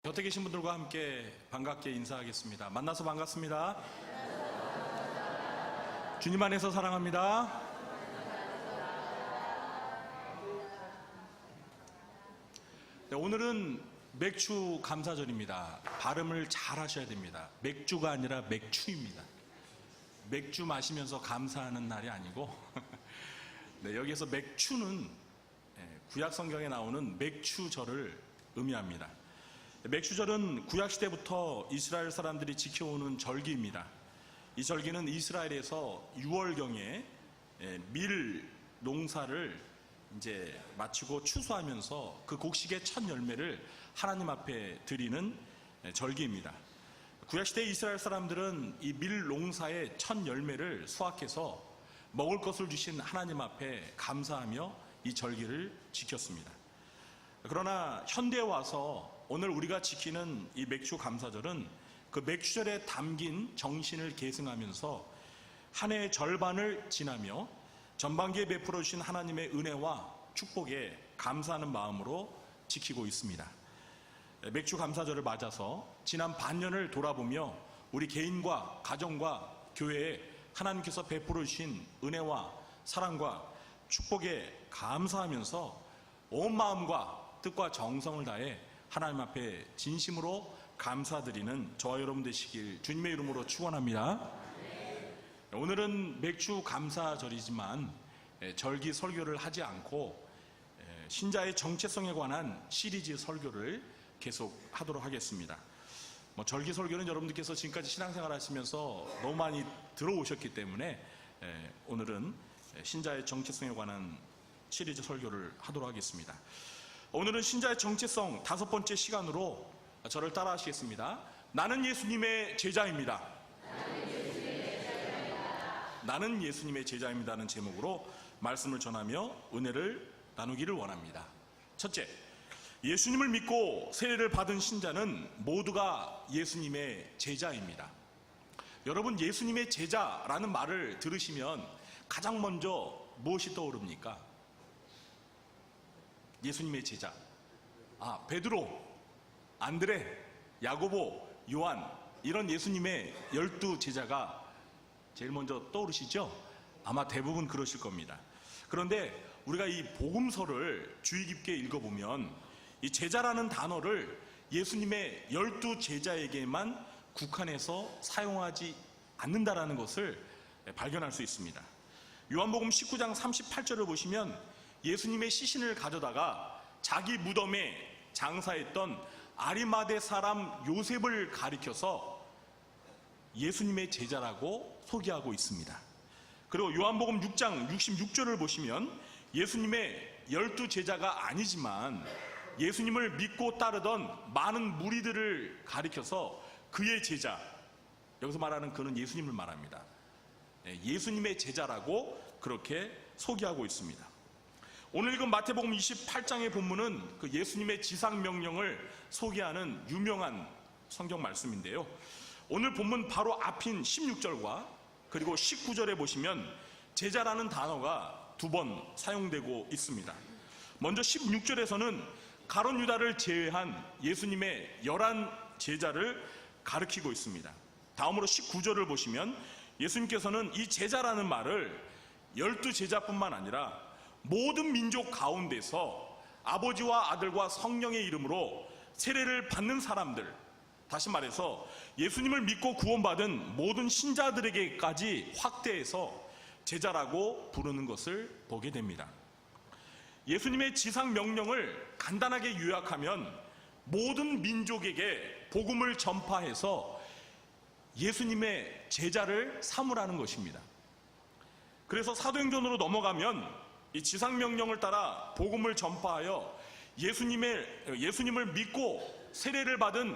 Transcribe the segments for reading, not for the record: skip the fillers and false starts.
곁에 계신 분들과 함께 반갑게 인사하겠습니다. 만나서 반갑습니다. 주님 안에서 사랑합니다. 네, 오늘은 맥주 감사절입니다. 발음을 잘 하셔야 됩니다. 맥주가 아니라 맥추입니다. 맥주 마시면서 감사하는 날이 아니고 네, 여기에서 맥추는 구약 성경에 나오는 맥추절을 의미합니다. 맥추절은 구약시대부터 이스라엘 사람들이 지켜오는 절기입니다. 이 절기는 이스라엘에서 6월경에 밀 농사를 이제 마치고 추수하면서 그 곡식의 첫 열매를 하나님 앞에 드리는 절기입니다. 구약시대 이스라엘 사람들은 이 밀 농사의 첫 열매를 수확해서 먹을 것을 주신 하나님 앞에 감사하며 이 절기를 지켰습니다. 그러나 현대에 와서 오늘 우리가 지키는 이 맥주 감사절은 그 맥주절에 담긴 정신을 계승하면서 한 해의 절반을 지나며 전반기에 베풀어 주신 하나님의 은혜와 축복에 감사하는 마음으로 지키고 있습니다. 맥주 감사절을 맞아서 지난 반년을 돌아보며 우리 개인과 가정과 교회에 하나님께서 베풀어 주신 은혜와 사랑과 축복에 감사하면서 온 마음과 뜻과 정성을 다해 하나님 앞에 진심으로 감사드리는 저와 여러분 되시길 주님의 이름으로 축원합니다. 오늘은 맥주 감사절이지만 절기 설교를 하지 않고 신자의 정체성에 관한 시리즈 설교를 계속 하도록 하겠습니다. 절기 설교는 여러분들께서 지금까지 신앙생활 하시면서 너무 많이 들어오셨기 때문에 오늘은 신자의 정체성에 관한 시리즈 설교를 하도록 하겠습니다. 오늘은 신자의 정체성 5번째 시간으로 저를 따라 하시겠습니다. 나는 예수님의 제자입니다. 나는 예수님의 제자입니다는 제목으로 말씀을 전하며 은혜를 나누기를 원합니다. 첫째, 예수님을 믿고 세례를 받은 신자는 모두가 예수님의 제자입니다. 여러분, 예수님의 제자라는 말을 들으시면 가장 먼저 무엇이 떠오릅니까? 예수님의 제자. 베드로, 안드레, 야고보, 요한, 이런 예수님의 12제자가 제일 먼저 떠오르시죠? 아마 대부분 그러실 겁니다. 그런데 우리가 이 복음서를 주의 깊게 읽어보면 이 제자라는 단어를 예수님의 12제자에게만 국한해서 사용하지 않는다라는 것을 발견할 수 있습니다. 요한복음 19장 38절을 보시면 예수님의 시신을 가져다가 자기 무덤에 장사했던 아리마대 사람 요셉을 가리켜서 예수님의 제자라고 소개하고 있습니다. 그리고 요한복음 6장 66절을 보시면 예수님의 12제자가 아니지만 예수님을 믿고 따르던 많은 무리들을 가리켜서 그의 제자, 여기서 말하는 그는 예수님을 말합니다. 예수님의 제자라고 그렇게 소개하고 있습니다. 오늘 읽은 마태복음 28장의 본문은 그 예수님의 지상명령을 소개하는 유명한 성경 말씀인데요. 오늘 본문 바로 앞인 16절과 그리고 19절에 보시면 제자라는 단어가 2번 사용되고 있습니다. 먼저 16절에서는 가룟 유다를 제외한 예수님의 11제자를 가리키고 있습니다. 다음으로 19절을 보시면 예수님께서는 이 제자라는 말을 12제자뿐만 아니라 모든 민족 가운데서 아버지와 아들과 성령의 이름으로 세례를 받는 사람들, 다시 말해서 예수님을 믿고 구원받은 모든 신자들에게까지 확대해서 제자라고 부르는 것을 보게 됩니다. 예수님의 지상 명령을 간단하게 요약하면 모든 민족에게 복음을 전파해서 예수님의 제자를 삼으라는 것입니다. 그래서 사도행전으로 넘어가면 이 지상 명령을 따라 복음을 전파하여 예수님을 믿고 세례를 받은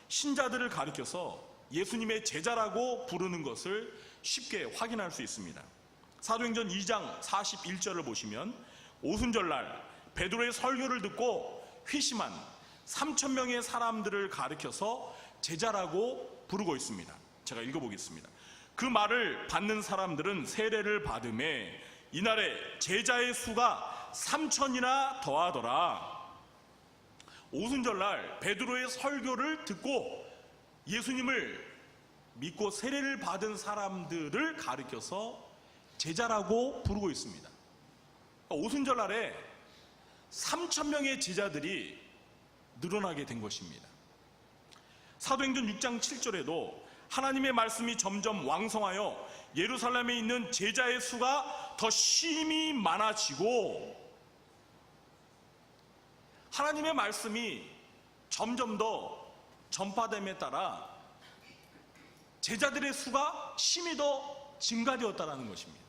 신자들을 가리켜서 예수님의 제자라고 부르는 것을 쉽게 확인할 수 있습니다. 사도행전 2장 41절을 보시면 오순절날 베드로의 설교를 듣고 회심한 3,000명의 사람들을 가리켜서 제자라고 부르고 있습니다. 제가 읽어보겠습니다. 그 말을 받는 사람들은 세례를 받음에 이날에 제자의 수가 3,000이나 더하더라. 오순절날 베드로의 설교를 듣고 예수님을 믿고 세례를 받은 사람들을 가리켜서 제자라고 부르고 있습니다. 오순절날에 3,000명의 제자들이 늘어나게 된 것입니다. 사도행전 6장 7절에도 하나님의 말씀이 점점 왕성하여 예루살렘에 있는 제자의 수가 더 심히 많아지고, 하나님의 말씀이 점점 더 전파됨에 따라 제자들의 수가 심히 더 증가되었다는 것입니다.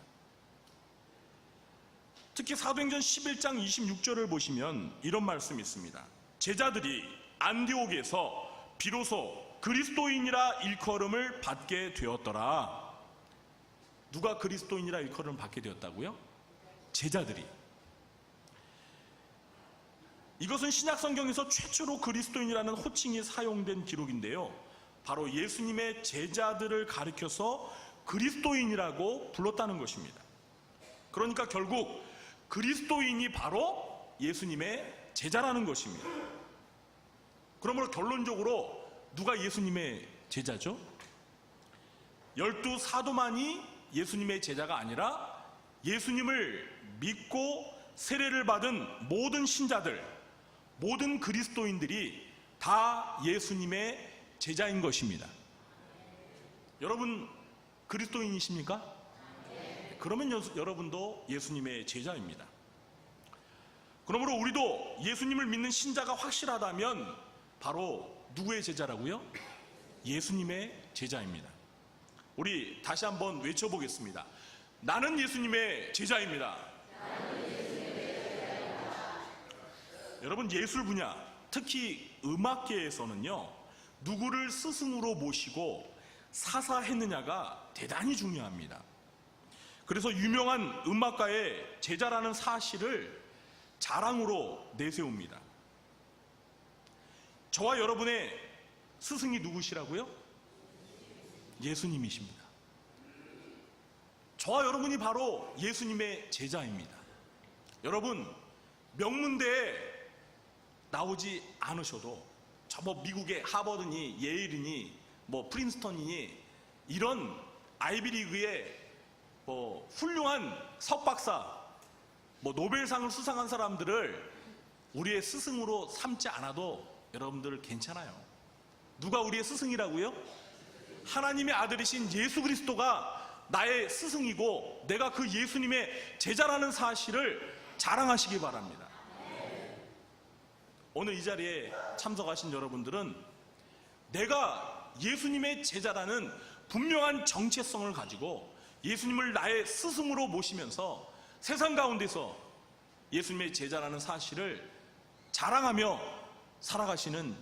특히 사도행전 11장 26절을 보시면 이런 말씀이 있습니다. 제자들이 안디옥에서 비로소 그리스도인이라 일컬음을 받게 되었더라. 누가 그리스도인이라 일컬음을 받게 되었다고요? 제자들이. 이것은 신약 성경에서 최초로 그리스도인이라는 호칭이 사용된 기록인데요, 바로 예수님의 제자들을 가리켜서 그리스도인이라고 불렀다는 것입니다. 그러니까 결국 그리스도인이 바로 예수님의 제자라는 것입니다. 그러므로 결론적으로 누가 예수님의 제자죠? 12 사도만이 예수님의 제자가 아니라 예수님을 믿고 세례를 받은 모든 신자들, 모든 그리스도인들이 다 예수님의 제자인 것입니다. 여러분 그리스도인이십니까? 그러면 여러분도 예수님의 제자입니다. 그러므로 우리도 예수님을 믿는 신자가 확실하다면 바로 누구의 제자라고요? 예수님의 제자입니다. 우리 다시 한번 외쳐보겠습니다. 나는 예수님의 제자입니다. 여러분, 예술 분야, 특히 음악계에서는요, 누구를 스승으로 모시고 사사했느냐가 대단히 중요합니다. 그래서 유명한 음악가의 제자라는 사실을 자랑으로 내세웁니다. 저와 여러분의 스승이 누구시라고요? 예수님이십니다. 저와 여러분이 바로 예수님의 제자입니다. 여러분, 명문대에 나오지 않으셔도 저 뭐 미국의 하버드니 예일이니 뭐 프린스턴이니 이런 아이비리그의 훌륭한 석박사, 노벨상을 수상한 사람들을 우리의 스승으로 삼지 않아도 여러분들 괜찮아요. 누가 우리의 스승이라고요? 하나님의 아들이신 예수 그리스도가 나의 스승이고 내가 그 예수님의 제자라는 사실을 자랑하시기 바랍니다. 오늘 이 자리에 참석하신 여러분들은 내가 예수님의 제자라는 분명한 정체성을 가지고 예수님을 나의 스승으로 모시면서 세상 가운데서 예수님의 제자라는 사실을 자랑하며 살아가시는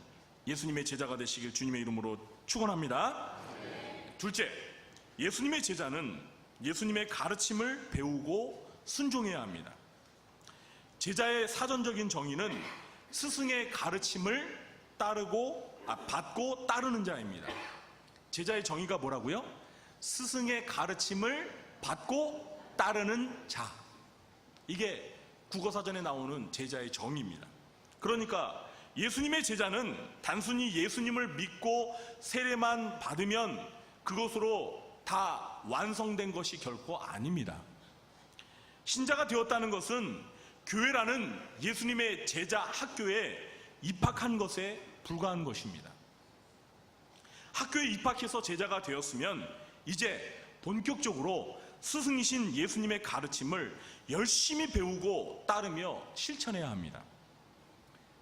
예수님의 제자가 되시길 주님의 이름으로 축원합니다. 둘째, 예수님의 제자는 예수님의 가르침을 배우고 순종해야 합니다. 제자의 사전적인 정의는 스승의 가르침을 받고 따르는 자입니다. 제자의 정의가 뭐라고요? 스승의 가르침을 받고 따르는 자. 이게 국어사전에 나오는 제자의 정의입니다. 그러니까 예수님의 제자는 단순히 예수님을 믿고 세례만 받으면 그것으로 다 완성된 것이 결코 아닙니다. 신자가 되었다는 것은 교회라는 예수님의 제자 학교에 입학한 것에 불과한 것입니다. 학교에 입학해서 제자가 되었으면 이제 본격적으로 스승이신 예수님의 가르침을 열심히 배우고 따르며 실천해야 합니다.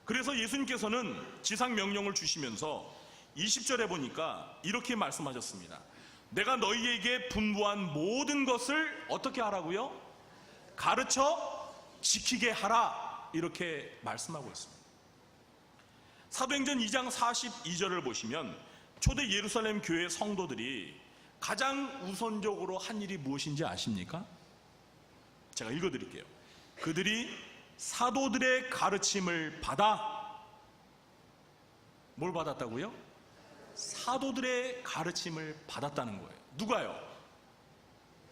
그래서 예수님께서는 지상명령을 주시면서 20절에 보니까 이렇게 말씀하셨습니다. 내가 너희에게 분부한 모든 것을 어떻게 하라고요? 가르쳐 지키게 하라, 이렇게 말씀하고 있습니다. 사도행전 2장 42절을 보시면 초대 예루살렘 교회 성도들이 가장 우선적으로 한 일이 무엇인지 아십니까? 제가 읽어드릴게요. 그들이 사도들의 가르침을 받아, 뭘 받았다고요? 사도들의 가르침을 받았다는 거예요. 누가요?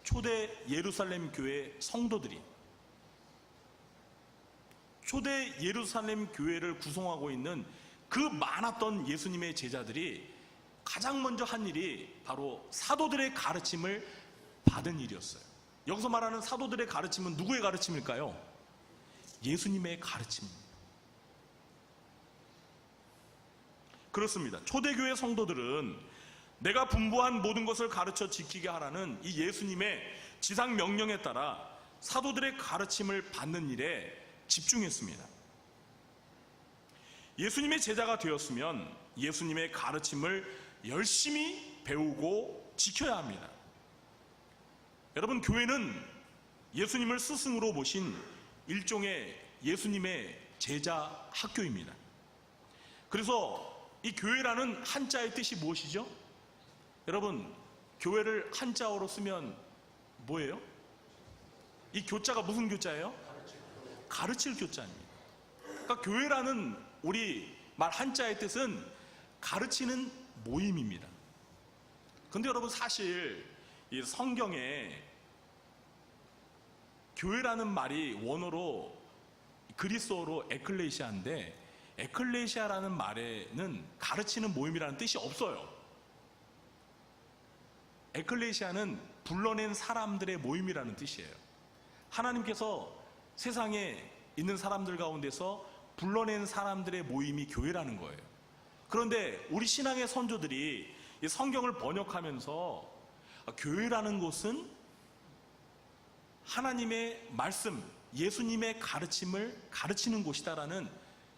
초대 예루살렘 교회 성도들이. 초대 예루살렘 교회를 구성하고 있는 그 많았던 예수님의 제자들이 가장 먼저 한 일이 바로 사도들의 가르침을 받은 일이었어요. 여기서 말하는 사도들의 가르침은 누구의 가르침일까요? 예수님의 가르침입니다. 그렇습니다. 초대교회 성도들은 내가 분부한 모든 것을 가르쳐 지키게 하라는 이 예수님의 지상 명령에 따라 사도들의 가르침을 받는 일에 집중했습니다. 예수님의 제자가 되었으면 예수님의 가르침을 열심히 배우고 지켜야 합니다. 여러분, 교회는 예수님을 스승으로 모신 일종의 예수님의 제자 학교입니다. 그래서 이 교회라는 한자의 뜻이 무엇이죠? 여러분, 교회를 한자어로 쓰면 뭐예요? 이 교자가 무슨 교자예요? 가르칠 교자입니다. 그러니까 교회라는 우리 말 한자의 뜻은 가르치는 모임입니다. 근데 여러분, 사실 이 성경에 교회라는 말이 원어로 그리스어로 에클레시아인데, 에클레시아라는 말에는 가르치는 모임이라는 뜻이 없어요. 에클레시아는 불러낸 사람들의 모임이라는 뜻이에요. 하나님께서 세상에 있는 사람들 가운데서 불러낸 사람들의 모임이 교회라는 거예요. 그런데 우리 신앙의 선조들이 이 성경을 번역하면서 교회라는 곳은 하나님의 말씀, 예수님의 가르침을 가르치는 곳이다라는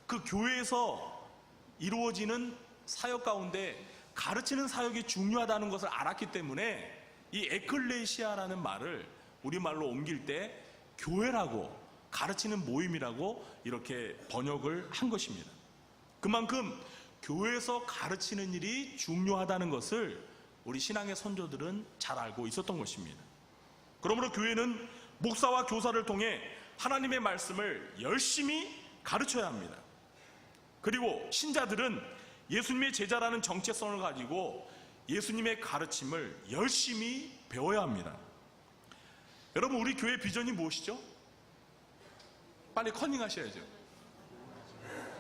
그 교회에서 이루어지는 사역 가운데 가르치는 사역이 중요하다는 것을 알았기 때문에 이 에클레시아라는 말을 우리말로 옮길 때 교회라고, 가르치는 모임이라고 이렇게 번역을 한 것입니다. 그만큼 교회에서 가르치는 일이 중요하다는 것을 우리 신앙의 선조들은 잘 알고 있었던 것입니다. 그러므로 교회는 목사와 교사를 통해 하나님의 말씀을 열심히 가르쳐야 합니다. 그리고 신자들은 예수님의 제자라는 정체성을 가지고 예수님의 가르침을 열심히 배워야 합니다. 여러분, 우리 교회 비전이 무엇이죠? 빨리 커닝하셔야죠.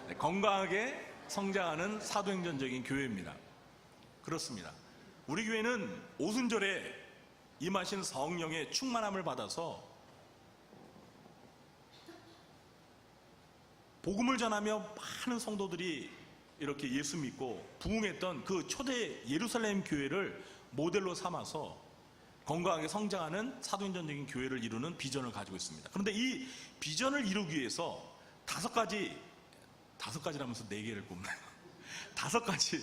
네, 건강하게 성장하는 사도행전적인 교회입니다. 그렇습니다. 우리 교회는 오순절에 임하신 성령의 충만함을 받아서 복음을 전하며 많은 성도들이 이렇게 예수 믿고 부흥했던 그 초대 예루살렘 교회를 모델로 삼아서 건강하게 성장하는 사도행전적인 교회를 이루는 비전을 가지고 있습니다. 그런데 이 비전을 이루기 위해서 다섯 가지라면서 네 개를 꼽나요? 5가지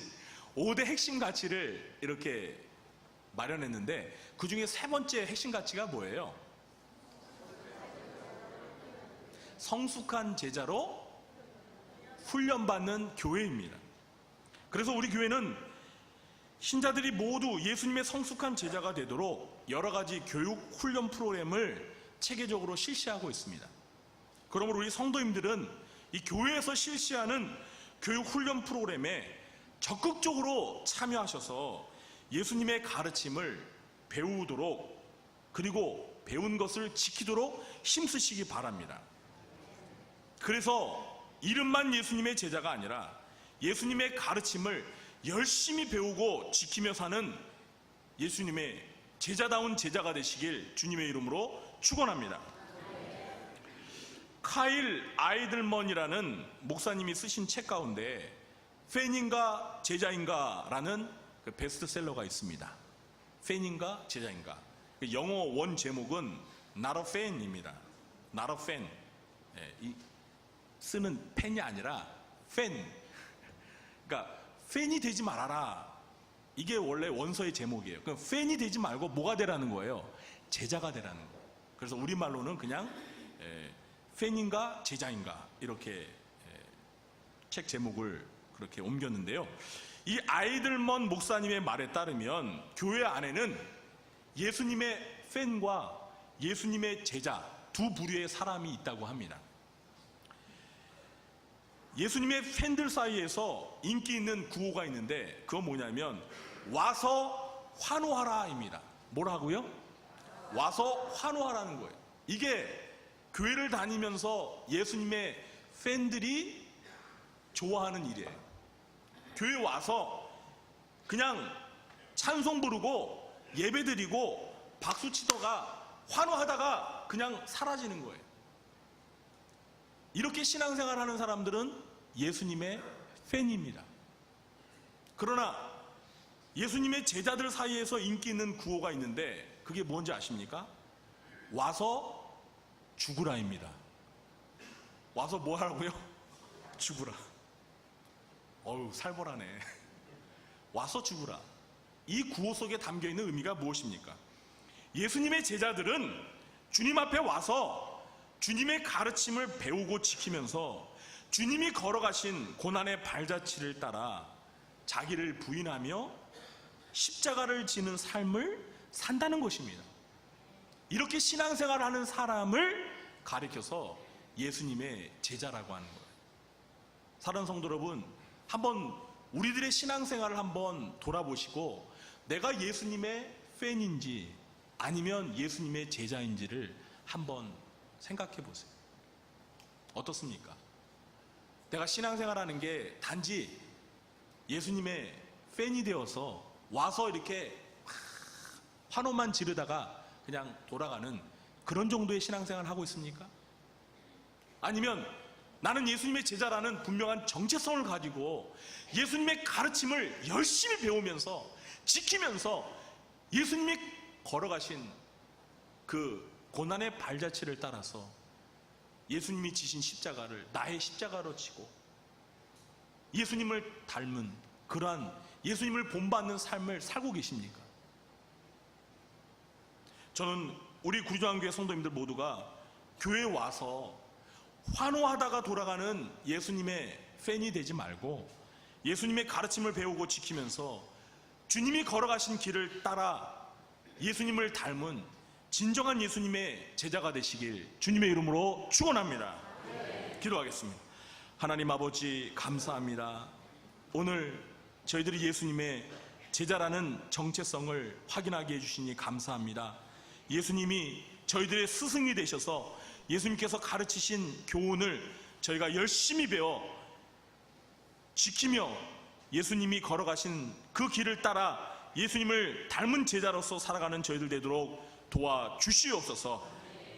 5대 핵심 가치를 이렇게 마련했는데, 그 중에 세 번째 핵심 가치가 뭐예요? 성숙한 제자로 훈련받는 교회입니다. 그래서 우리 교회는 신자들이 모두 예수님의 성숙한 제자가 되도록 여러 가지 교육 훈련 프로그램을 체계적으로 실시하고 있습니다. 그러므로 우리 성도님들은 이 교회에서 실시하는 교육 훈련 프로그램에 적극적으로 참여하셔서 예수님의 가르침을 배우도록, 그리고 배운 것을 지키도록 힘쓰시기 바랍니다. 그래서 이름만 예수님의 제자가 아니라 예수님의 가르침을 열심히 배우고 지키며 사는 예수님의 제자다운 제자가 되시길 주님의 이름으로 축원합니다. 카일 아이들먼이라는 목사님이 쓰신 책 가운데 팬인가 제자인가 라는 그 베스트셀러가 있습니다. 팬인가 제자인가. 영어 원 제목은 Not a fan입니다. Not a fan. 이 쓰는 팬이 아니라 팬. 그러니까 팬이 되지 말아라. 이게 원래 원서의 제목이에요. 그럼 팬이 되지 말고 뭐가 되라는 거예요? 제자가 되라는 거예요. 그래서 우리말로는 그냥 팬인가 제자인가 이렇게 책 제목을 그렇게 옮겼는데요. 이 아이들먼 목사님의 말에 따르면 교회 안에는 예수님의 팬과 예수님의 제자 두 부류의 사람이 있다고 합니다. 예수님의 팬들 사이에서 인기 있는 구호가 있는데 그건 뭐냐면 와서 환호하라입니다. 뭐라고요? 와서 환호하라는 거예요. 이게 교회를 다니면서 예수님의 팬들이 좋아하는 일이에요. 교회 와서 그냥 찬송 부르고 예배 드리고 박수 치다가 환호하다가 그냥 사라지는 거예요. 이렇게 신앙생활 하는 사람들은 예수님의 팬입니다. 그러나 예수님의 제자들 사이에서 인기 있는 구호가 있는데 그게 뭔지 아십니까? 와서 죽으라입니다. 와서 뭐 하라고요? 죽으라. 어우, 살벌하네. 와서 죽으라. 이 구호 속에 담겨있는 의미가 무엇입니까? 예수님의 제자들은 주님 앞에 와서 주님의 가르침을 배우고 지키면서 주님이 걸어가신 고난의 발자취를 따라 자기를 부인하며 십자가를 지는 삶을 산다는 것입니다. 이렇게 신앙생활을 하는 사람을 가리켜서 예수님의 제자라고 하는 거예요. 사랑하는 성도 여러분, 한번 우리들의 신앙생활을 한번 돌아보시고 내가 예수님의 팬인지 아니면 예수님의 제자인지를 한번 생각해 보세요. 어떻습니까? 내가 신앙생활하는 게 단지 예수님의 팬이 되어서 와서 이렇게 환호만 지르다가 그냥 돌아가는 그런 정도의 신앙생활을 하고 있습니까? 아니면 나는 예수님의 제자라는 분명한 정체성을 가지고 예수님의 가르침을 열심히 배우면서 지키면서 예수님이 걸어가신 그 고난의 발자취를 따라서 예수님이 지신 십자가를 나의 십자가로 지고 예수님을 닮은 그러한 예수님을 본받는 삶을 살고 계십니까? 저는 우리 구리조한교회 성도님들 모두가 교회에 와서 환호하다가 돌아가는 예수님의 팬이 되지 말고 예수님의 가르침을 배우고 지키면서 주님이 걸어가신 길을 따라 예수님을 닮은 진정한 예수님의 제자가 되시길 주님의 이름으로 축원합니다. 기도하겠습니다. 하나님 아버지, 감사합니다. 오늘 저희들이 예수님의 제자라는 정체성을 확인하게 해주시니 감사합니다. 예수님이 저희들의 스승이 되셔서 예수님께서 가르치신 교훈을 저희가 열심히 배워 지키며 예수님이 걸어가신 그 길을 따라 예수님을 닮은 제자로서 살아가는 저희들 되도록 도와주시옵소서.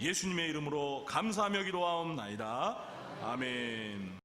예수님의 이름으로 감사하며 기도하옵나이다. 아멘.